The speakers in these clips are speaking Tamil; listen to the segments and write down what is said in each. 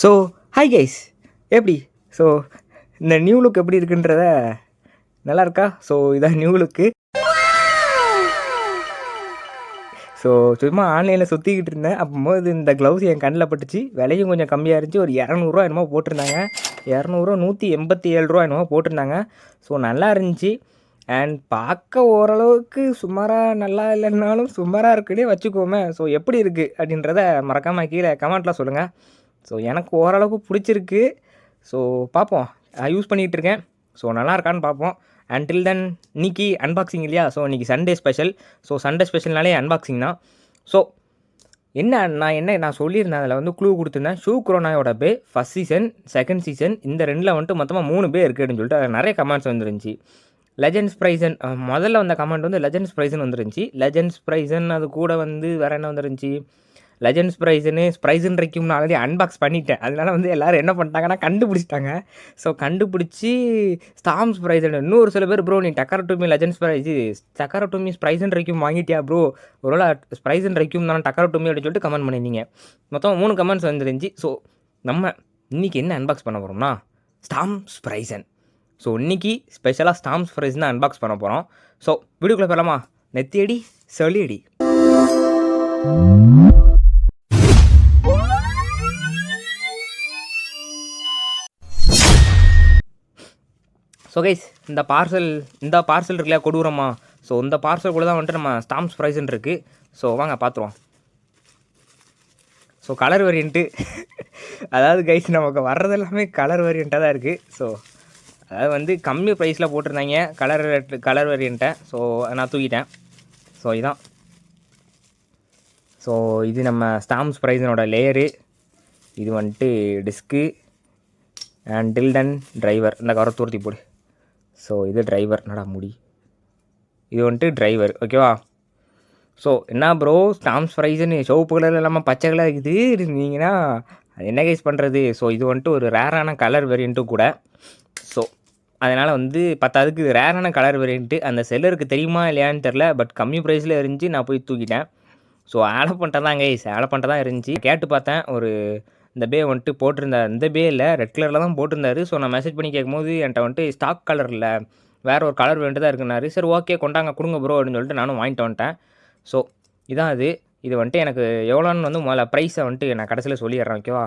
ஸோ ஹாய் கைஸ், எப்படி? ஸோ இந்த நியூ லுக் எப்படி இருக்குன்றத நல்லா இருக்கா? ஸோ இதான் நியூ லுக்கு. ஸோ சும்மா ஆன்லைனில் சுற்றிக்கிட்டு இருந்தேன். அப்போது இந்த க்ளவுஸ் என் கண்ணில் பட்டுச்சு. விலையும் கொஞ்சம் கம்மியாக இருந்துச்சு. ஒரு 200 என்னமோ போட்டிருந்தாங்க. 200 187 என்னமோ போட்டிருந்தாங்க. ஸோ நல்லா இருந்துச்சு. அண்ட் பார்க்க ஓரளவுக்கு சுமாராக நல்லா இல்லைன்னாலும் சுமாராக இருக்குன்னே வச்சுக்கோமே. ஸோ எப்படி இருக்குது அப்படின்றத மறக்காமல் கீழே கமெண்ட்டில் சொல்லுங்கள். ஸோ எனக்கு ஓரளவுக்கு பிடிச்சிருக்கு. ஸோ பார்ப்போம், யூஸ் பண்ணிகிட்டு இருக்கேன். ஸோ நல்லா இருக்கான்னு பார்ப்போம். அன்டில் தென் இன்றைக்கி அன்பாக்சிங் இல்லையா? ஸோ இன்றைக்கி சண்டே ஸ்பெஷல். ஸோ சண்டே ஸ்பெஷல்னாலே அன்பாக்சிங் தான். ஸோ நான் சொல்லியிருந்தேன், அதில் வந்து க்ளூ கொடுத்துருந்தேன். ஷூ குரோனாயோட பே ஃபஸ்ட் சீசன், செகண்ட் சீசன், இந்த ரெண்டில் வந்துட்டு மொத்தமாக 3 பே இருக்குது அப்படின்னு சொல்லிட்டு நிறைய கமெண்ட்ஸ் வந்துருந்துச்சு. லெஜெண்ட்ஸ் ப்ரைஸன் முதல்ல வந்த கமெண்ட் வந்து லெஜெண்ட்ஸ் ப்ரைஸன் வந்துருந்துச்சு. லெஜெண்ட்ஸ் ப்ரைஸன் அது கூட வந்து வேறு என்ன வந்துருந்துச்சு? லெஜெண்ட்ஸ் ப்ரைஸன் ரைக்கும் நான் ஆல்ரெடி அன்பாக்ஸ் பண்ணிட்டேன். அதனால வந்து எல்லோரும் என்ன பண்ணிட்டாங்கன்னா கண்டுபிடிச்சிட்டாங்க. ஸோ கண்டுபிடிச்சி ஸ்டாம்ஸ் ப்ரைஸன் இன்னொரு சில பேர் ப்ரோ நீ டக்கரட்டூமி லெஜெண்ட்ஸ் டக்கரட்டூமி ப்ரைஸன் ரைக்கும் வாங்கிட்டியா ப்ரோ? ஒருவேளை ப்ரைஸன் ரைக்கும் தான் டக்கரட்டூமி அப்படின்னு சொல்லிட்டு கமெண்ட் பண்ணியிருந்தீங்க. மொத்தம் 3 கமெண்ட்ஸ் வந்துருந்துச்சு. ஸோ நம்ம இன்றைக்கி என்ன அன்பாக்ஸ் பண்ண போகிறோம்னா ஸ்டாம்ஸ் ப்ரைஸன். ஸோ இன்றைக்கி ஸ்பெஷலாக ஸ்டாம்ஸ் ப்ரைஸ் தான் அன்பாக்ஸ் பண்ண போகிறோம். ஸோ வீடியோக்குள்ளே போகலாமா? நெத்தியடி சொல்லியடி. ஸோ கைஸ், இந்த பார்சல் இருக்குல்லையா, கொடூரமா? ஸோ இந்த பார்சல் கூட தான் வந்துட்டு நம்ம ஸ்டாம்ப்ஸ் ப்ரைஸ்ன்னு இருக்குது. ஸோ வாங்க பார்த்துருவோம். ஸோ கலர் வேரியண்ட்டு அதாவது கைஸ் நமக்கு வர்றது எல்லாமே கலர் வேரியண்ட்டாக தான் இருக்குது. ஸோ அதாவது வந்து கம்மி ப்ரைஸில் போட்டிருந்தாங்க கலர் வேரியண்ட்டை. ஸோ நான் தூக்கிட்டேன். ஸோ இதான். ஸோ இது நம்ம ஸ்டாம்ப்ஸ் ப்ரைஸனோட லேயரு. இது வந்துட்டு டிஸ்க்கு அண்ட் டில்டன் டிரைவர். இந்த கவரை தூர்த்தி போடு. ஸோ இது டிரைவர். நடா முடி. இது வந்துட்டு டிரைவர், ஓகேவா? ஸோ என்ன ப்ரோ ஸ்டாம்ப்ஸ் ப்ரைஸ்ன்னு சிவப்பு கலர் இல்லாமல் பச்சை கலர் இருக்குது இருந்தீங்கன்னா அது என்ன கைஸ் பண்ணுறது? ஸோ இது வந்துட்டு ஒரு ரேரான கலர் வேரியண்ட்டும் கூட. ஸோ அதனால் வந்து அதுக்கு ரேரான கலர் வேரியண்ட்டு அந்த செல்லருக்கு தெரியுமா இல்லையான்னு தெரில. பட் கம்மி ப்ரைஸில் இருந்துச்சு, நான் போய் தூக்கிட்டேன். ஸோ ஆடை பண்ணிட்டு தான் கைஸ், ஆடை பண்ணிட்டு தான் இருந்துச்சு. கேட்டு பார்த்தேன், ஒரு இந்த பே வந்துட்டு போட்டிருந்தார். இந்த பே இல்லை, ரெட் கலரில் தான் போட்டிருந்தாரு. ஸோ நான் மெசேஜ் பண்ணி கேட்கும்போது என்கிட்ட வந்துட்டு ஸ்டாக் கலர் இல்லை, வேறு ஒரு கலர் வேண்ட்டு தான் இருக்குனாரு. சரி ஓகே கொண்டாங்க கொடுங்க ப்ரோ அப்படின்னு சொல்லிட்டு நானும் வாங்கிட்டு வந்துட்டேன். ஸோ இதான் இது வந்துட்டு எனக்கு எவ்வளோன்னு வந்து முதல்ல ப்ரைஸை வந்துட்டு நான் கடைசியில் சொல்லிடுறேன், ஓகேவா?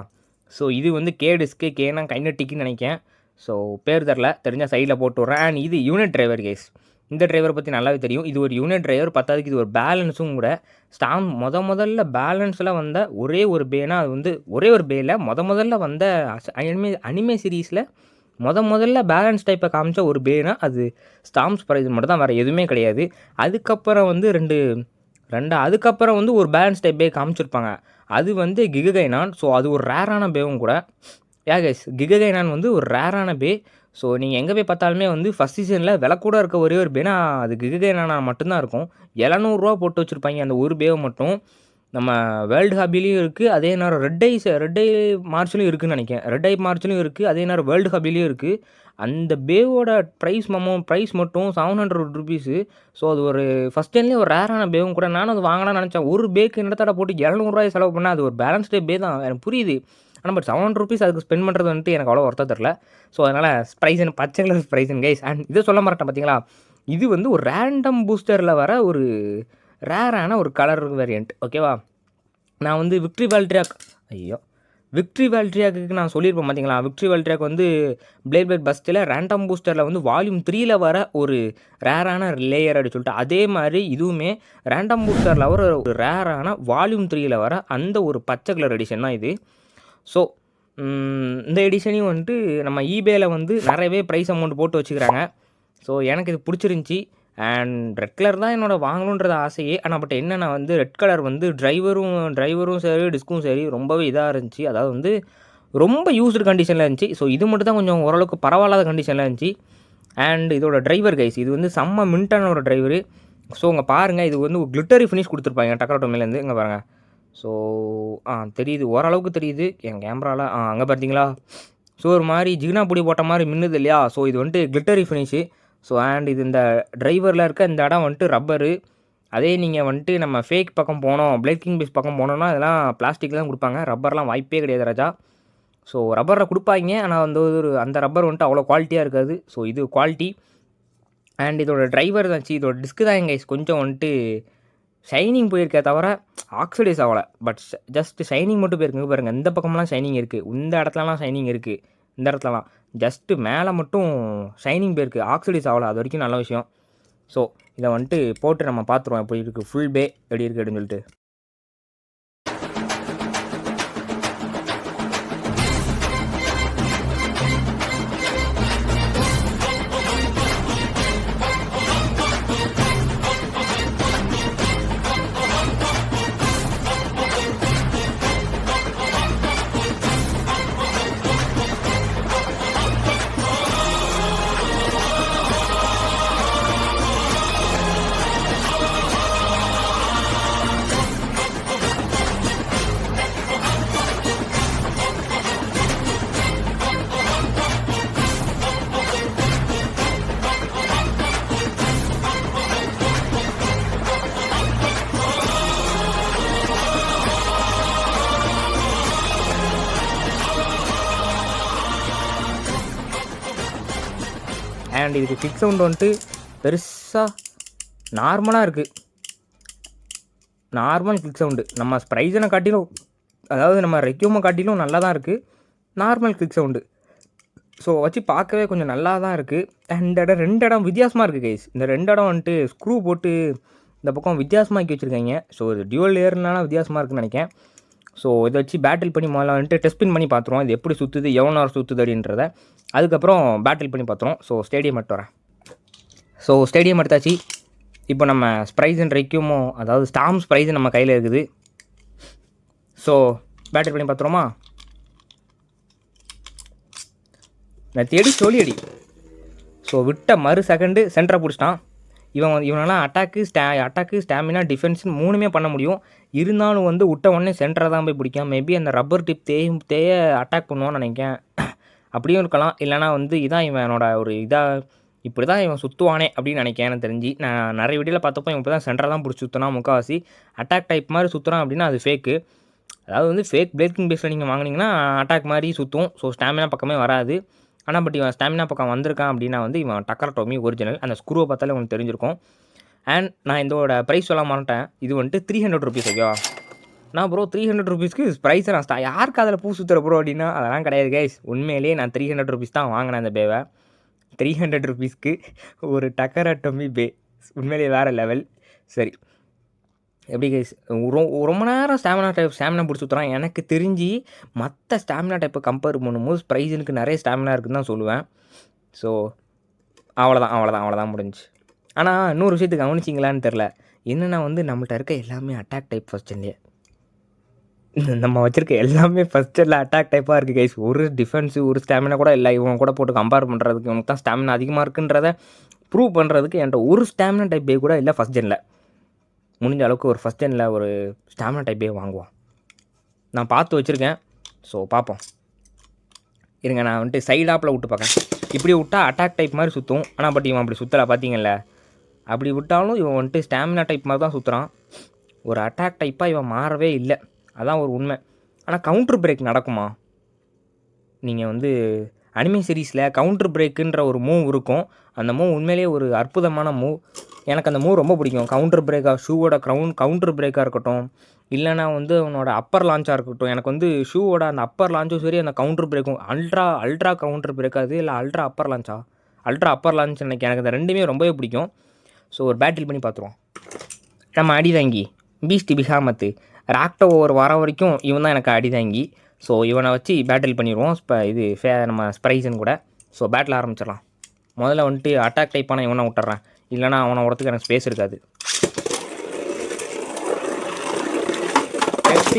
ஸோ இது வந்து டிஸ்க்கு கேனா கைனட்டிக்குன்னு நினைக்கிறேன். ஸோ பேர் தெரிஞ்சால் சைடில் போட்டு விட்றேன். அண்ட் இது யூனிட் டிரைவர் கேஸ். இந்த டிரைவரை பற்றி நல்லாவே தெரியும். இது ஒரு யூனிட் டிரைவர், பத்தாவதுக்கு இது ஒரு பேலன்ஸும் கூட. முதல்ல பேலன்ஸில் வந்த ஒரே ஒரு பேனா அது வந்து ஒரே ஒரு பேயில் முதல்ல வந்த அனிமே சீரீஸில் முதல்ல பேலன்ஸ் டைப்பை காமிச்ச ஒரு பேனா அது ஸ்டாம்ப்ஸ் ப்ரைஸ் மட்டும் தான், வேறு எதுவுமே கிடையாது. அதுக்கப்புறம் வந்து அதுக்கப்புறம் வந்து ஒரு பேலன்ஸ் டைப் பே காமிச்சிருப்பாங்க. அது வந்து கிககைனான். ஸோ அது ஒரு ரேரான பேவும் கூட. கைஸ், கிககைனான் வந்து ஒரு ரேரான பே. ஸோ நீங்கள் எங்கே போய் பார்த்தாலுமே வந்து ஃபஸ்ட் சீசனில் விலை கூட இருக்க ஒரே ஒரு பேனா அது கிககைனானா மட்டும்தான் இருக்கும். 700 போட்டு வச்சுருப்பாங்க அந்த ஒரு பேவை மட்டும். நம்ம வேர்ல்டு ஹாபிலையும் இருக்குது, அதே நேரம் ரெட் ஐ மார்ச்லையும் இருக்குதுன்னு நினைக்கிறேன். ரெட் ஐ மார்ச்லையும் இருக்குது, அதே நேரம் வேர்ல்டு ஹாபிலையும் இருக்குது. அந்த பேவோட ப்ரைஸ் மட்டும் 700 ருபீஸு. ஸோ அது ஒரு ஃபஸ்ட் டைம்லேயே ஒரு ரேரான பேவும் கூட. நானும் அது வாங்கலாம்னு நினச்சேன். ஒரு பேக்கு என்னத்தடா போட்டு 700 செலவு பண்ணால் அது ஒரு பேலன்ஸ் டே பே தான், எனக்கு புரியுது. ஆனால் பட் 700 ருபீஸ் அதுக்கு ஸ்பெண்ட் பண்ணுறது வந்துட்டு எனக்கு அவ்வளோ ஒர்த்தாக தெரில. ஸோ அதனால் ப்ரைஸன் பச்சை கலர் ப்ரைஸன் கைஸ். அண்ட் இதை சொல்ல மாட்டேன் பார்த்தீங்களா, இது வந்து ஒரு ரேண்டம் பூஸ்டரில் வர ஒரு ரேரான ஒரு கலர் வேரியண்ட், ஓகேவா? நான் வந்து விக்ட்ரி வேல்ட்ரியாக்கு நான் சொல்லியிருப்பேன் பார்த்தீங்களா. விக்ட்ரி வேல்ட்ரியாக் வந்து பிளேட் பஸ்ட்டில் ரேண்டம் பூஸ்டரில் வந்து வால்யூம் 3ல் வர ஒரு ரேரான லேயர் அப்படின்னு சொல்லிட்டு, அதே மாதிரி இதுவுமே ரேண்டம் பூஸ்டரில் வர ஒரு ரேரான வால்யூம் 3ல் வர அந்த ஒரு பச்சை கலர் எடிஷன் தான் இது. ஸோ இந்த எடிஷனையும் வந்துட்டு நம்ம ஈபேயில் வந்து நிறையவே ப்ரைஸ் அமௌண்ட் போட்டு வச்சுக்கிறாங்க. ஸோ எனக்கு இது பிடிச்சிருந்துச்சி. அண்ட் ரெட் கலர் தான் என்னோடய வாங்கணுன்றது ஆசையே. ஆனால் பட் என்னென்னா வந்து ரெட் கலர் வந்து டிரைவரும் சரி டிஸ்க்கும் சரி ரொம்பவே இதாக இருந்துச்சு. அதாவது வந்து ரொம்ப யூஸ்டு கண்டிஷனில் இருந்துச்சு. ஸோ இது மட்டும் தான் கொஞ்சம் ஓரளவுக்கு பரவாயில்லாத கண்டிஷனில் இருந்துச்சு. அண்ட் இதோட டிரைவர் கைஸ், இது வந்து செம்ம மின்ட்டான ஒரு டிரைவரு. ஸோ இங்கே பாருங்கள், இது வந்து ஒரு கிளிட்டரி ஃபினிஷ் கொடுத்துருப்பாங்க டக்கரோட்டோமேலேருந்து. இங்கே பாருங்கள். ஸோ தெரியுது, ஓரளவுக்கு தெரியுது என் கேமராவில். அங்கே பார்த்தீங்களா? ஸோ ஒரு மாதிரி ஜிகினா பொடி போட்ட மாதிரி மின்னுது இல்லையா? ஸோ இது வந்துட்டு கிளிட்டரி ஃபினிஷு. ஸோ அண்ட் இது இந்த டிரைவரில் இருக்க இந்த இடம் வந்துட்டு ரப்பரு. அதே நீங்கள் வந்துட்டு நம்ம ஃபேக் பக்கம் போனோம், பிளேட் கிங் பேஸ் பக்கம் போனோம்னா அதெல்லாம் பிளாஸ்டிக் தான் கொடுப்பாங்க, ரப்பர்லாம் வாய்ப்பே கிடையாது ராஜா. ஸோ ரப்பரை கொடுப்பாங்க, ஆனால் வந்து அந்த ரப்பர் வந்துட்டு அவ்வளோ குவாலிட்டியாக இருக்காது. ஸோ இது குவாலிட்டி. அண்ட் இதோட டிரைவர் தாச்சு, இதோட டிஸ்க்கு தான் கைஸ் கொஞ்சம் வந்துட்டு ஷைனிங் போயிருக்கே தவிர ஆக்சிடைஸ் ஆகலை. பட் ஜஸ்ட் ஷைனிங் மட்டும் போயிருக்குங்க. பாருங்கள், இந்த பக்கம்லாம் ஷைனிங் இருக்குது, இந்த இடத்துலலாம் ஷைனிங் இருக்குது, இந்த இடத்துலலாம் ஜஸ்ட்டு மேலே மட்டும் ஷைனிங் போயிருக்கு, ஆக்சிடைஸ் ஆகலை. அது வரைக்கும் நல்ல விஷயம். ஸோ இதை வந்துட்டு போட்டு நம்ம பார்த்துருவோம் எப்படி இருக்குது, ஃபுல் பே எப்படி இருக்குது அப்படின்னு சொல்லிட்டு. அண்ட் இதுக்கு கிக் சவுண்ட் வந்துட்டு பெருசாக நார்மலாக இருக்குது. நார்மல் கிக் சவுண்டு நம்ம ஸ்ப்ரைஸனை காட்டிலும், அதாவது நம்ம ரெக்யூமை காட்டிலும் நல்லா தான் இருக்குது நார்மல் கிக் சவுண்டு. ஸோ வச்சு பார்க்கவே கொஞ்சம் நல்லா தான் இருக்குது. அண்ட் ரெண்டு இடம் வித்தியாசமாக இருக்குது கைஸ். இந்த 2 இடம் வந்துட்டு ஸ்க்ரூ போட்டு இந்த பக்கம் வித்தியாசமாக்கி வச்சுருக்காங்க. ஸோ இது டியூவல் லேயர்னால வித்தியாசமாக இருக்குதுன்னு நினைக்கிறேன். ஸோ இதை வச்சு பேட்டில் பண்ணி முதல்ல வந்துட்டு டெஸ்ட் பண்ணி பார்த்துருவோம், இது எப்படி சுற்றுது, எவ்வளோ நேரம் சுற்றுது அப்படின்றத. அதுக்கப்புறம் பேட்டில் பண்ணி பார்த்துருவோம். ஸோ ஸ்டேடியம் எடுத்து வரேன். ஸோ ஸ்டேடியம் எடுத்தாச்சு. இப்போ நம்ம ஸ்ப்ரைஸன் ரெக்யூமோ, அதாவது ஸ்டாம் ஸ்ப்ரைஸ் நம்ம கையில் இருக்குது. ஸோ பேட்டில் பண்ணி பார்த்துருவோமா? நான் தேடி சொல்லி. ஸோ விட்ட மறு செகண்டு சென்டரை பிடிச்சிட்டான். இவனெல்லாம் அட்டாக்கு ஸ்டாமினா டிஃபென்ஸ்னு 3மே பண்ண முடியும். இருந்தாலும் வந்து விட்ட உடனே சென்டரை தான் போய் பிடிக்கும். மேபி அந்த ரப்பர் டிப் தேய அட்டாக் பண்ணுவான்னு நினைக்கிறேன். அப்படியும் இருக்கலாம். இல்லைனா வந்து இதான் இவனோட ஒரு இப்படி தான் இவன் சுற்றுவானே அப்படின்னு நினைக்கிறேன். எனக்கு தெரிஞ்சு நான் நிறைய வீடியோவில் பார்த்தப்போ இவன் இப்படி தான் சென்டரை தான் பிடிச்சி சுற்றினா முக்கால்வாசி. அட்டாக் டைப் மாதிரி சுற்றுறான் அப்படின்னா அது ஃபேக்கு. அதாவது வந்து ஃபேக் பிரேக்கிங் பேஸில் நீங்கள் வாங்கினீங்கன்னா அட்டாக் மாதிரி சுற்றும். ஸோ ஸ்டாமினா பக்கமே வராது. ஆனால் பட் இவன் ஸ்டாமினா பக்கம் வந்திருக்கான் அப்படின்னா வந்து இவன் டக்கர் டோமி ஒரிஜினல். அந்த ஸ்க்ரூவை பார்த்தாலே உங்களுக்கு தெரிஞ்சிருக்கும். அண்ட் நான் இதோட ப்ரைஸ் சொல்ல மாட்டேன். இது வந்துட்டு 300 ருபீஸ். ஓகேவா? நான் ப்ரோ 300 ருபீஸ்க்கு ப்ரைஸை நான் யாருக்கு அதில் பூ சுற்றுற ப்ரோ அப்படின்னா அதெல்லாம் கிடையாது கைஸ். உண்மையிலேயே நான் 300 ருபீஸ் தான் வாங்கினேன் அந்த பேவை. 300 ருபீஸ்க்கு ஒரு டக்கர் டோமி பே உண்மையிலேயே வேறு லெவல். சரி, எப்படி கைஸ் ரொம்ப நேரம் ஸ்டாமினா பிடிச்சி சுற்றுறான். எனக்கு தெரிஞ்சு மற்ற ஸ்டாமினா டைப்பை கம்பேர் பண்ணும்போது ப்ரைஸனுக்கு நிறைய ஸ்டாமினா இருக்குதுன்னு தான் சொல்லுவேன். ஸோ அவ்வளோதான் முடிஞ்சு. ஆனால் இன்னொரு விஷயத்துக்கு கவனிச்சிங்களான்னு தெரில. என்னென்னா வந்து நம்மள்ட்ட இருக்க எல்லாமே அட்டாக் டைப் ஃபஸ்ட்லேயே. நம்ம வச்சுருக்க எல்லாமே ஃபஸ்ட்டில் அட்டாக் டைப்பாக இருக்குது கைஸ். ஒரு டிஃபென்ஸு ஒரு ஸ்டாமினா கூட இல்லை. இவன் கூட போட்டு கம்பேர் பண்ணுறதுக்கு இவனுக்கு தான் ஸ்டாமினா அதிகமாக இருக்குன்றத ப்ரூவ் பண்ணுறதுக்கு என்கிட்ட ஒரு ஸ்டாமினா டைப் பே கூட இல்லை ஃபஸ்ட் ஜெனில். முடிஞ்ச அளவுக்கு ஒரு ஃபஸ்ட் ஜெனில் ஒரு ஸ்டாமினா டைப்பே வாங்குவோம். நான் பார்த்து வச்சுருக்கேன். ஸோ பார்ப்போம் இருங்க. நான் வந்துட்டு சைடாப்பில் விட்டு பார்க்கேன். இப்படி விட்டால் அட்டாக் டைப் மாதிரி சுற்றும். ஆனால் பட் இவன் அப்படி சுற்றலை பார்த்தீங்கல்ல. அப்படி விட்டாலும் இவன் வந்துட்டு ஸ்டாமினா டைப் மாதிரி தான் சுற்றுறான். ஒரு அட்டாக் டைப்பாக இவன் மாறவே இல்லை. அதான் ஒரு உண்மை. ஆனால் கவுண்டர் பிரேக் நடக்குமா? நீங்கள் வந்து அனிமே சீரீஸில் கவுண்டர் பிரேக்குன்ற ஒரு மூவ் இருக்கும். அந்த மூவ் உண்மையிலேயே ஒரு அற்புதமான மூவ். எனக்கு அந்த மூவ் ரொம்ப பிடிக்கும். கவுண்டர் பிரேக்காக ஷூவோட கவுண்டர் பிரேக்காக இருக்கட்டும், இல்லைனா வந்து அவனோட அப்பர் லான்ச்சாக இருக்கட்டும். எனக்கு வந்து ஷூவோட அந்த அப்பர் லான்ச்சும் சரி, அந்த கவுண்டர் பிரேக்கும் அல்ட்ரா கவுண்டர் பிரேக்காது இல்லை அல்ட்ரா அப்பர் லான்ச் எனக்கு அந்த ரெண்டுமே ரொம்பவே பிடிக்கும். ஸோ ஒரு பேட்டில் பண்ணி பார்த்துருவோம். நம்ம அடிதாங்கி பீஸ்ட் பிஹாமத்து ராக்டோ ஓவர் வர வரைக்கும் இவன் தான் எனக்கு அடிதாங்கி. ஸோ இவனை வச்சு பேட்டில் பண்ணிடுவோம். நம்ம ஸ்ப்ரைஸன் கூட. ஸோ பேட்டில் ஆரம்பிச்சிடலாம். முதல்ல வந்துட்டு அட்டாக் டைப்பான இவனை விட்டுறேன். இல்லைனா அவனை வரத்துக்கு எனக்கு ஸ்பேஸ் இருக்காது.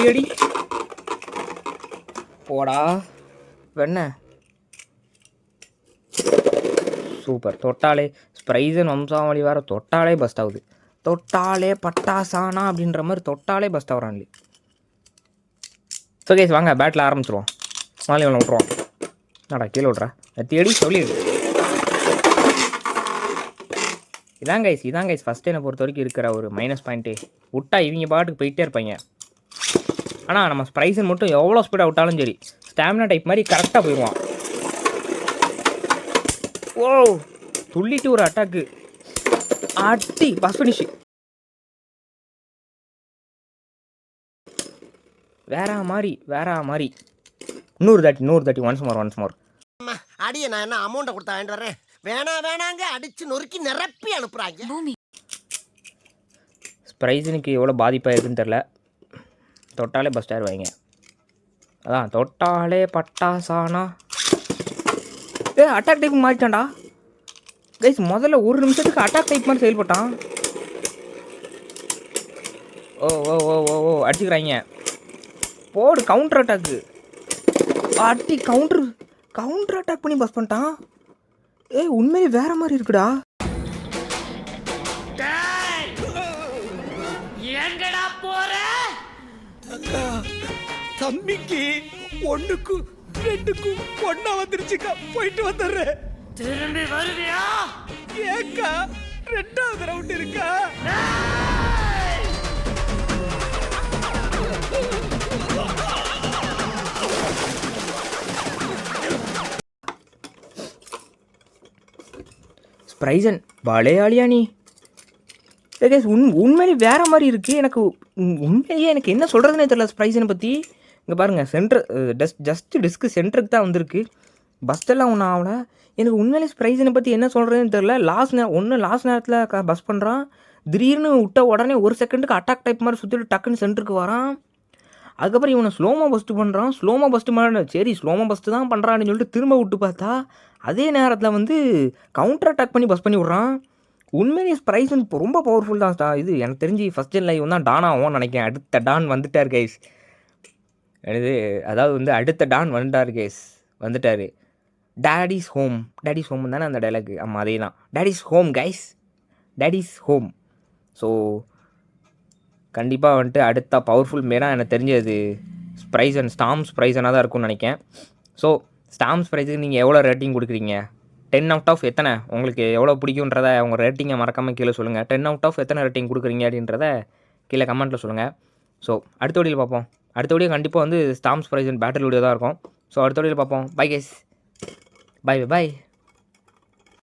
அடி போடா வெண்ண. சூப்பர். தொட்டாலே ஸ்ப்ரைஸன் வம்சாவளி வேறு தொட்டாலே பஸ்ட் ஆகுது. தொட்டாலே பட்டாசானா அப்படின்ற மாதிரி தொட்டாலே பஸ்ட் ஆகிறான்ல. ஸோ கேஸ் வாங்க பேட்டில் ஆரம்பிச்சிருவோம். மாலை இவனை விட்ருவோம். நாடா கீழே விட்றா தேடி சொல்லிடு. இதான் கைஸ் ஃபஸ்ட் என்னை பொறுத்த வரைக்கும் இருக்கிற ஒரு மைனஸ் பாயிண்ட்டு. விட்டா இவங்க பாட்டுக்கு போயிட்டே இருப்பாங்க. ஆனால் நம்ம ஸ்ப்ரைஸன் மட்டும் எவ்வளோ ஸ்பீடாக விட்டாலும் சரி ஸ்டாமினா டைப் மாதிரி கரெக்டாக போயிடுவான். ஓ துள்ளிட்டு ஒரு அட்டாக்கு அட்டி பஸ் ஃபினிஷ். வேற மாதிரி இன்னொரு தாட்டி ஒன்ஸ் மோர். அடியே நான் என்ன அமௌண்ட்டை கொடுத்தா வாங்கிட்டு வரேன். வேணாங்க அடிச்சு நொறுக்கி நிரப்பி அனுப்புறாங்க. ஸ்ப்ரைசனுக்கு எவ்வளோ பாதிப்பாயிருக்குன்னு தெரில. தொட்டாலே பஸ் டயர் வைங்க. அதான் தொட்டாலே பட்டாசானா. அட்டாக் டைப் மாறிட்டான்டா கைஸ். முதல்ல ஒரு நிமிஷத்துக்கு அட்டாக் டைப் மாதிரி செயல்பட்டான். ஓ அடிச்சுக்கிறாங்க. போடு கவுண்டர் அட்டாக்கு. அட்டி கவுண்டர் அட்டாக் பண்ணி பஸ் பண்ணிட்டான். உண்மையே வேற மாதிரி இருக்குடா. எங்கடா போற? தம்பிக்கு 1க்கு 2க்கு 1 வந்துருச்சுக்கா. போயிட்டு வந்துடுறேன். திரும்பி வருவியா? ஏக்கா 2வது ரவுண்ட் இருக்கா? ஸ்ப்ரைசன் பழையாளியா நீ? உண்மையிலே வேறு மாதிரி இருக்குது. உண்மையிலேயே எனக்கு என்ன சொல்கிறதுனே தெரியல ஸ்ப்ரைசனை பற்றி. இங்கே பாருங்கள், சென்டர் ஜஸ்ட்டு டிஸ்க்கு சென்டருக்கு தான் வந்திருக்கு. பஸ்டெல்லாம் ஒன்றும் ஆகலை. எனக்கு உண்மையிலே ஸ்ப்ரைசனை பற்றி என்ன சொல்கிறதுன்னு தெரில. லாஸ்ட் நேரத்தில் பஸ் பண்ணுறான். திடீர்னு விட்ட உடனே ஒரு செகண்டுக்கு அட்டாக் டைப் மாதிரி சுற்றிட்டு டக்குன்னு சென்டருக்கு வரான். அதுக்கப்புறம் இவனை ஸ்லோமோ பஸ்ட்டு பண்ணுறான். சரி ஸ்லோமோ பஸ்ட்டு தான் பண்ணுறான்னு சொல்லிட்டு திரும்ப விட்டு பார்த்தா அதே நேரத்தில் வந்து கவுண்டர் அட்டாக் பண்ணி பஸ் பண்ணி விட்றான். உண்மையிலே ஸ்ப்ரைசன் ரொம்ப பவர்ஃபுல் தான். இது எனக்கு தெரிஞ்சு ஃபஸ்ட் ஜென் லைவ் தான் டான் ஆகும்னு நினைக்கிறேன். அடுத்த டான் வந்துட்டார் கைஸ். அதாவது வந்து அடுத்த டான் வந்துட்டார். டேடிஸ் ஹோம் தானே அந்த டைலாக். ஆமாம் அதே தான். Daddy's home. ஸோ கண்டிப்பாக வந்துட்டு அடுத்த பவர்ஃபுல் மேனாக எனக்கு தெரிஞ்சது ஸ்டாம் ஸ்ப்ரைசனாக தான் இருக்கும்னு நினைக்கிறேன். ஸோ ஸ்டாம் ஸ்ப்ரைஸுக்கு நீங்கள் எவ்வளோ ரேட்டிங் கொடுக்குறீங்க? 10 out of எத்தனை உங்களுக்கு எவ்வளோ பிடிக்குன்றத உங்கள் ரேட்டிங்கை மறக்காமல் கீழே சொல்லுங்கள். 10 out of எத்தனை ரேட்டிங் கொடுக்குறீங்க அப்படின்றத கீழே கமெண்ட்டில் சொல்லுங்கள். ஸோ அடுத்த வீடியோவில் பார்ப்போம். அடுத்த வீடியோ கண்டிப்பாக வந்து ஸ்டாம் ஸ்ப்ரைசன் பேட்டில் வீடியோ தான் இருக்கும். ஸோ அடுத்த வீடியோவில் பார்ப்போம். Bye guys. பை.